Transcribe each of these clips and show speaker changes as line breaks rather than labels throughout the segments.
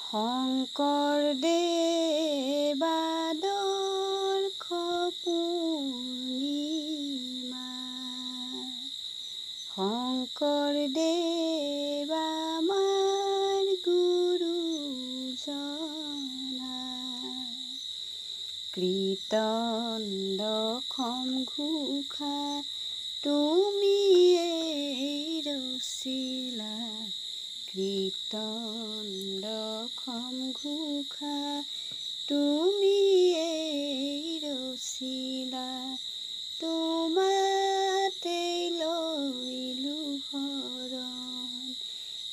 শংকৰদেৱ পূৰ্ণিমা শংকৰদেৱ আমাৰ গুৰুজনা কীৰ্তন দশম ঘোষা তুমিয়েই ৰচিলা কীৰ্তন দশম ঘোষা তুমিয়েই ৰচিলা তোমাতেই লৈলো শৰণ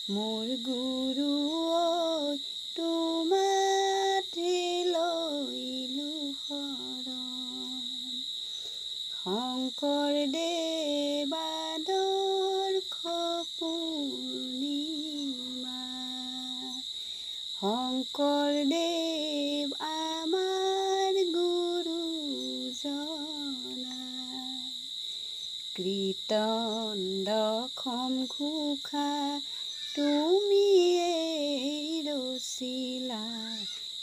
মোৰ গুৰু ঐ তোমাতেই লৈলো শৰণ শংকৰদেৱ পূৰ্ণিমা শংকৰদেৱ আমাৰ গুৰুজনা কীৰ্তন দশম ঘোষা তুমিয়েই ৰচিলা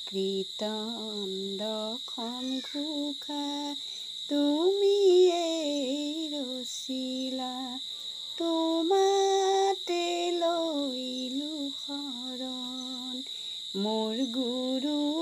কীৰ্তন দশম ঘোষা তুমিয়েই ৰচিলা তোমাতে লৈলো শৰণ মোৰ গুৰু